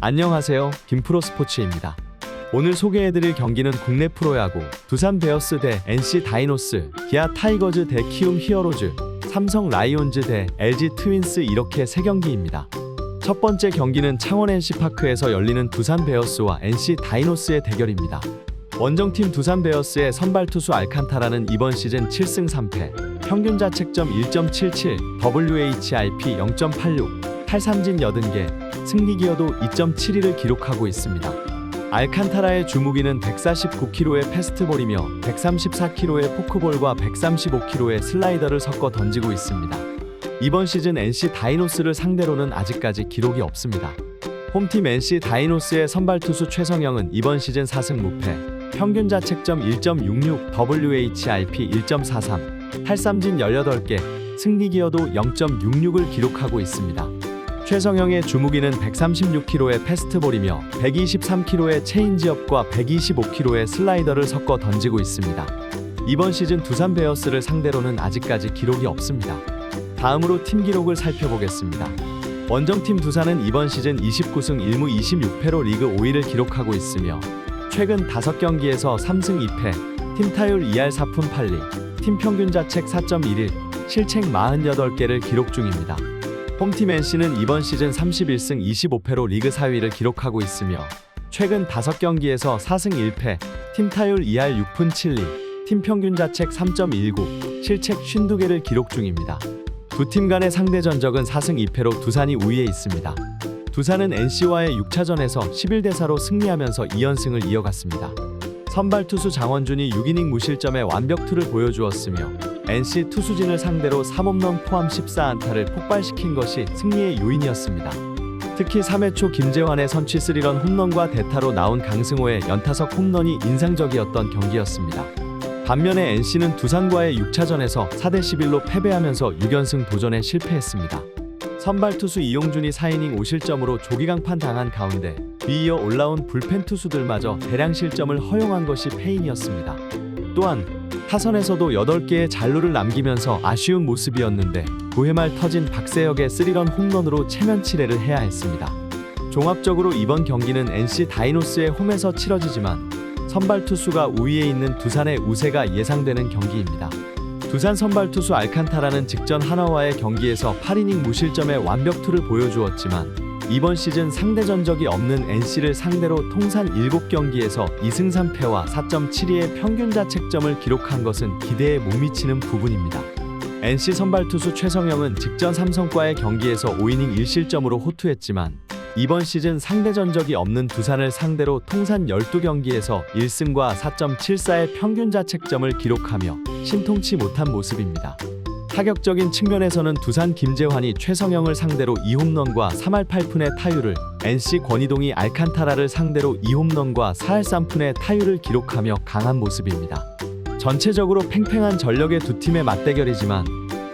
안녕하세요. 김프로스포츠입니다. 오늘 소개해드릴 경기는 국내 프로야구 두산 베어스 대 NC 다이노스, 기아 타이거즈 대 키움 히어로즈, 삼성 라이온즈 대 LG 트윈스 이렇게 3경기입니다. 첫 번째 경기는 창원 NC파크에서 열리는 두산 베어스와 NC 다이노스의 대결입니다. 원정팀 두산 베어스의 선발 투수 알칸타라는 이번 시즌 7승 3패, 평균 자책점 1.77, WHIP 0.86, 탈삼진 80개, 승리 기여도 2.72를 기록하고 있습니다. 알칸타라의 주무기는 149km의 패스트볼이며 134km의 포크볼과 135km의 슬라이더를 섞어 던지고 있습니다. 이번 시즌 NC 다이노스를 상대로는 아직까지 기록이 없습니다. 홈팀 NC 다이노스의 선발 투수 최성영은 이번 시즌 4승 무패, 평균 자책점 1.66, WHIP 1.43, 탈삼진 18개, 승리 기여도 0.66을 기록하고 있습니다. 최성영의 주무기는 136km의 패스트볼이며 123km의 체인지업과 125km의 슬라이더를 섞어 던지고 있습니다. 이번 시즌 두산 베어스를 상대로는 아직까지 기록이 없습니다. 다음으로 팀 기록을 살펴보겠습니다. 원정팀 두산은 이번 시즌 29승 1무 26패로 리그 5위를 기록하고 있으며 최근 5경기에서 3승 2패, 팀 타율 2할 4푼 8리, 팀 평균 자책 4.11, 실책 48개를 기록 중입니다. 홈팀 NC는 이번 시즌 31승 25패로 리그 4위를 기록하고 있으며 최근 5경기에서 4승 1패, 팀 타율 2할 6푼 7리, 팀 평균 자책 3.19, 실책 52개를 기록 중입니다. 두 팀 간의 상대 전적은 4승 2패로 두산이 우위에 있습니다. 두산은 NC와의 6차전에서 11대4로 승리하면서 2연승을 이어갔습니다. 선발 투수 장원준이 6이닝 무실점의 완벽투를 보여주었으며 NC 투수진을 상대로 3홈런 포함 14안타를 폭발시킨 것이 승리의 요인이었습니다. 특히 3회 초 김재환의 선취 3런 홈런과 대타로 나온 강승호의 연타석 홈런이 인상적이었던 경기였습니다. 반면에 NC는 두산과의 6차전에서 4대11로 패배하면서 6연승 도전에 실패했습니다. 선발 투수 이용준이 4이닝 5실점으로 조기강판 당한 가운데 뒤이어 올라온 불펜 투수들마저 대량 실점을 허용한 것이 패인이었습니다. 또한 타선에서도 8개의 잔루를 남기면서 아쉬운 모습이었는데 9회 말 터진 박세혁의 3런 홈런으로 체면 치레를 해야 했습니다. 종합적으로 이번 경기는 NC 다이노스의 홈에서 치러지지만 선발 투수가 우위에 있는 두산의 우세가 예상되는 경기입니다. 두산 선발 투수 알칸타라는 직전 하나와의 경기에서 8이닝 무실점의 완벽투를 보여주었지만 이번 시즌 상대 전적이 없는 NC를 상대로 통산 7경기에서 2승 3패와 4.72의 평균 자책점을 기록한 것은 기대에 못 미치는 부분입니다. NC 선발 투수 최성영은 직전 삼성과의 경기에서 5이닝 1실점으로 호투했지만 이번 시즌 상대 전적이 없는 두산을 상대로 통산 12경기에서 1승과 4.74의 평균 자책점을 기록하며 신통치 못한 모습입니다. 타격적인 측면에서는 두산 김재환이 최성영을 상대로 2홈런과 3할 8푼의 타율을, NC 권희동이 알칸타라를 상대로 2홈런과 4할 3푼의 타율을 기록하며 강한 모습입니다. 전체적으로 팽팽한 전력의 두 팀의 맞대결이지만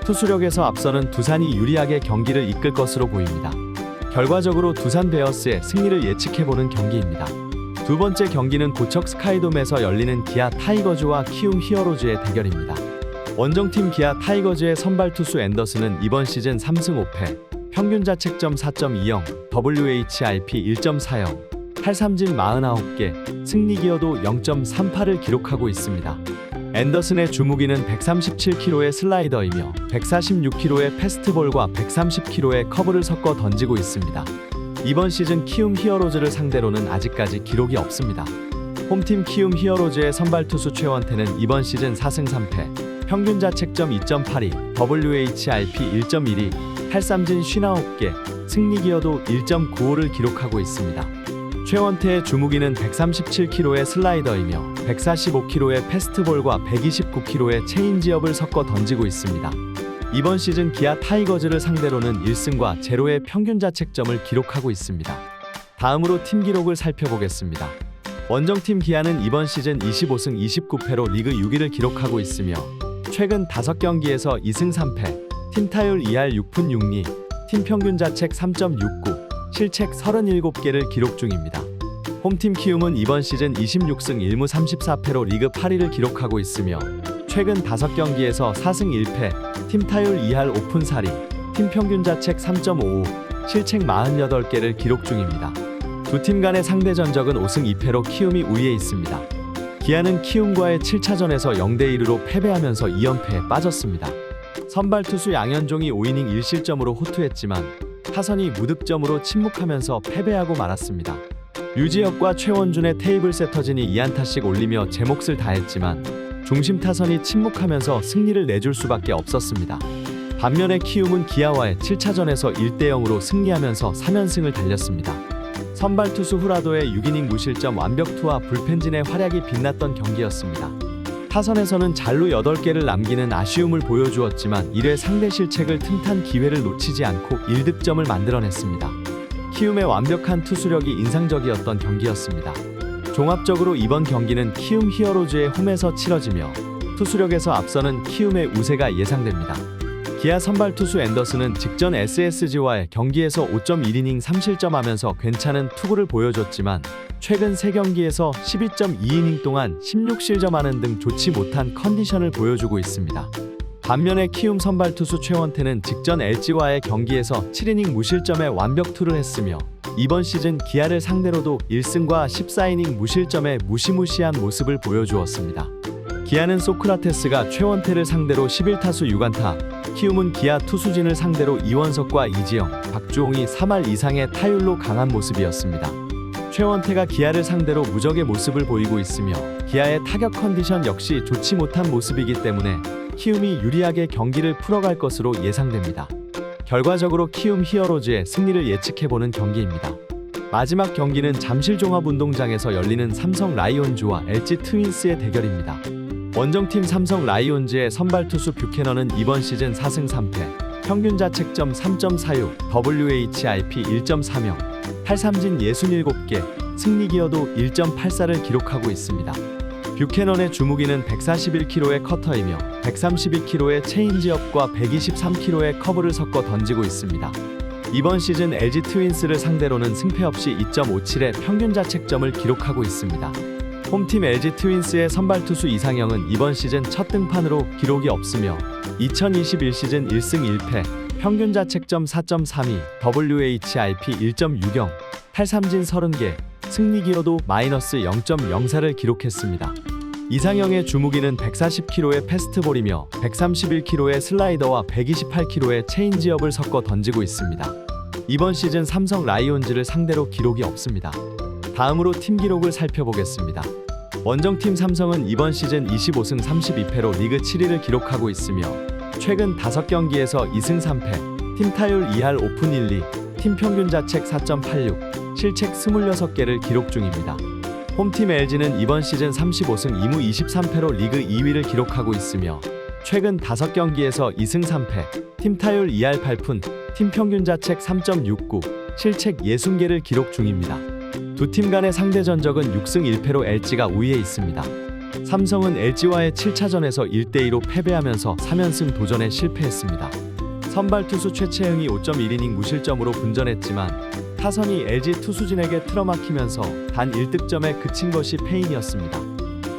투수력에서 앞서는 두산이 유리하게 경기를 이끌 것으로 보입니다. 결과적으로 두산 베어스의 승리를 예측해보는 경기입니다. 두 번째 경기는 고척 스카이돔에서 열리는 기아 타이거즈와 키움 히어로즈의 대결입니다. 원정팀 기아 타이거즈의 선발 투수 앤더슨은 이번 시즌 3승 5패, 평균 자책점 4.20, WHIP 1.40, 탈삼진 49개, 승리 기여도 0.38을 기록하고 있습니다. 앤더슨의 주무기는 137km의 슬라이더이며 146km의 패스트볼과 130km의 커브를 섞어 던지고 있습니다. 이번 시즌 키움 히어로즈를 상대로는 아직까지 기록이 없습니다. 홈팀 키움 히어로즈의 선발 투수 최원태는 이번 시즌 4승 3패, 평균 자책점 2.82, WHIP 1.12, 탈삼진 59개, 승리 기여도 1.95를 기록하고 있습니다. 최원태의 주무기는 137km의 슬라이더이며 145km의 패스트볼과 129km의 체인지업을 섞어 던지고 있습니다. 이번 시즌 기아 타이거즈를 상대로는 1승과 0의 평균 자책점을 기록하고 있습니다. 다음으로 팀 기록을 살펴보겠습니다. 원정팀 기아는 이번 시즌 25승 29패로 리그 6위를 기록하고 있으며 최근 5경기에서 2승 3패, 팀 타율 2할 6푼 6리, 팀 평균 자책 3.69, 실책 37개를 기록 중입니다. 홈팀 키움은 이번 시즌 26승 1무 34패로 리그 8위를 기록하고 있으며 최근 5경기에서 4승 1패, 팀 타율 2할 5푼 4리, 팀 평균 자책 3.55, 실책 48개를 기록 중입니다. 두 팀 간의 상대 전적은 5승 2패로 키움이 우위에 있습니다. 기아는 키움과의 7차전에서 0대1로 패배하면서 2연패에 빠졌습니다. 선발 투수 양현종이 5이닝 1실점으로 호투했지만 타선이 무득점으로 침묵하면서 패배하고 말았습니다. 류지혁과 최원준의 테이블 세터진이 2안타씩 올리며 제 몫을 다했지만 중심 타선이 침묵하면서 승리를 내줄 수밖에 없었습니다. 반면에 키움은 기아와의 7차전에서 1대0으로 승리하면서 3연승을 달렸습니다. 선발 투수 후라도의 6이닝 무실점 완벽투와 불펜진의 활약이 빛났던 경기였습니다. 타선에서는 잘루 8개를 남기는 아쉬움을 보여주었지만 1회 상대 실책을 틈탄 기회를 놓치지 않고 1득점을 만들어냈습니다. 키움의 완벽한 투수력이 인상적이었던 경기였습니다. 종합적으로 이번 경기는 키움 히어로즈의 홈에서 치러지며 투수력에서 앞서는 키움의 우세가 예상됩니다. 기아 선발 투수 앤더슨은 직전 SSG와의 경기에서 5.1이닝 3실점하면서 괜찮은 투구를 보여줬지만 최근 3경기에서 12.2이닝 동안 16실점하는 등 좋지 못한 컨디션을 보여주고 있습니다. 반면에 키움 선발 투수 최원태는 직전 LG와의 경기에서 7이닝 무실점의 완벽투를 했으며 이번 시즌 기아를 상대로도 1승과 14이닝 무실점의 무시무시한 모습을 보여주었습니다. 기아는 소크라테스가 최원태를 상대로 11타수 6안타, 키움은 기아 투수진을 상대로 이원석과 이지영, 박주홍이 3할 이상의 타율로 강한 모습이었습니다. 최원태가 기아를 상대로 무적의 모습을 보이고 있으며 기아의 타격 컨디션 역시 좋지 못한 모습이기 때문에 키움이 유리하게 경기를 풀어갈 것으로 예상됩니다. 결과적으로 키움 히어로즈의 승리를 예측해보는 경기입니다. 마지막 경기는 잠실 종합운동장에서 열리는 삼성 라이온즈와 LG 트윈스의 대결입니다. 원정팀 삼성 라이온즈의 선발 투수 뷰캐넌은 이번 시즌 4승 3패, 평균 자책점 3.46, WHIP 1.30, 탈삼진 67개, 승리 기여도 1.84를 기록하고 있습니다. 뷰캐넌의 주무기는 141km의 커터이며 132km의 체인지업과 123km의 커브를 섞어 던지고 있습니다. 이번 시즌 LG 트윈스를 상대로는 승패 없이 2.57의 평균 자책점을 기록하고 있습니다. 홈팀 LG 트윈스의 선발 투수 이상영은 이번 시즌 첫 등판으로 기록이 없으며 2021 시즌 1승 1패, 평균 자책점 4.32, WHIP 1.60, 탈삼진 30개, 승리 기여도 마이너스 0.04를 기록했습니다. 이상영의 주무기는 140km의 패스트볼이며 131km의 슬라이더와 128km의 체인지업을 섞어 던지고 있습니다. 이번 시즌 삼성 라이온즈를 상대로 기록이 없습니다. 다음으로 팀 기록을 살펴보겠습니다. 원정팀 삼성은 이번 시즌 25승 32패로 리그 7위를 기록하고 있으며 최근 5경기에서 2승 3패, 팀 타율 2할 5푼 1리, 팀 평균 자책 4.86, 실책 26개를 기록 중입니다. 홈팀 LG는 이번 시즌 35승 2무 23패로 리그 2위를 기록하고 있으며 최근 5경기에서 2승 3패, 팀 타율 2할 8푼, 팀 평균 자책 3.69, 실책 60개를 기록 중입니다. 두 팀 간의 상대 전적은 6승 1패로 LG가 우위에 있습니다. 삼성은 LG와의 7차전에서 1대2로 패배하면서 3연승 도전에 실패했습니다. 선발 투수 최채흥이 5.1이닝 무실점으로 분전했지만 타선이 LG 투수진에게 틀어막히면서 단 1득점에 그친 것이 패인이었습니다.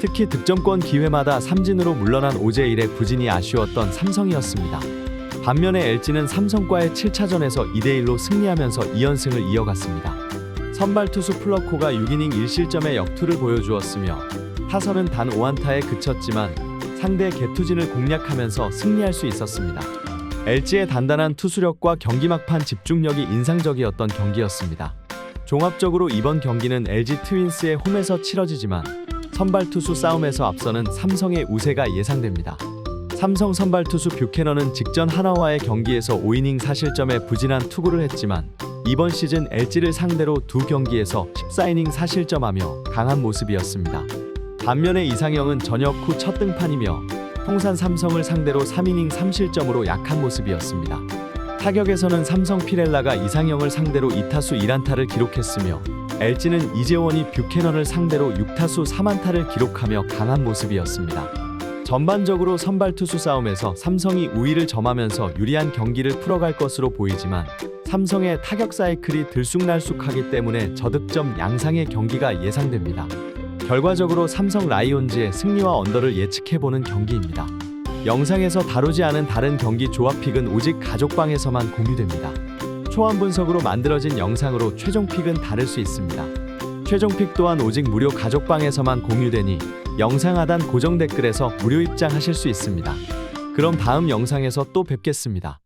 특히 득점권 기회마다 삼진으로 물러난 오재일의 부진이 아쉬웠던 삼성이었습니다. 반면에 LG는 삼성과의 7차전에서 2대1로 승리하면서 2연승을 이어갔습니다. 선발 투수 플러코가 6이닝 1실점의 역투를 보여주었으며 타선은 단 5안타에 그쳤지만 상대 개투진을 공략하면서 승리할 수 있었습니다. LG의 단단한 투수력과 경기 막판 집중력이 인상적이었던 경기였습니다. 종합적으로 이번 경기는 LG 트윈스의 홈에서 치러지지만 선발 투수 싸움에서 앞서는 삼성의 우세가 예상됩니다. 삼성 선발 투수 뷰캐넌은 직전 하나와의 경기에서 5이닝 4실점의 부진한 투구를 했지만 이번 시즌 LG를 상대로 두 경기에서 14이닝 4실점하며 강한 모습이었습니다. 반면에 이상영은 전역 후 첫 등판이며 통산 삼성을 상대로 3이닝 3실점으로 약한 모습이었습니다. 타격에서는 삼성 피렐라가 이상영을 상대로 2타수 1안타를 기록했으며 LG는 이재원이 뷰캐넌을 상대로 6타수 3안타를 기록하며 강한 모습이었습니다. 전반적으로 선발 투수 싸움에서 삼성이 우위를 점하면서 유리한 경기를 풀어갈 것으로 보이지만 삼성의 타격 사이클이 들쑥날쑥하기 때문에 저득점 양상의 경기가 예상됩니다. 결과적으로 삼성 라이온즈의 승리와 언더를 예측해보는 경기입니다. 영상에서 다루지 않은 다른 경기 조합픽은 오직 가족방에서만 공유됩니다. 초안 분석으로 만들어진 영상으로 최종 픽은 다를 수 있습니다. 최종 픽 또한 오직 무료 가족방에서만 공유되니 영상 하단 고정 댓글에서 무료 입장하실 수 있습니다. 그럼 다음 영상에서 또 뵙겠습니다.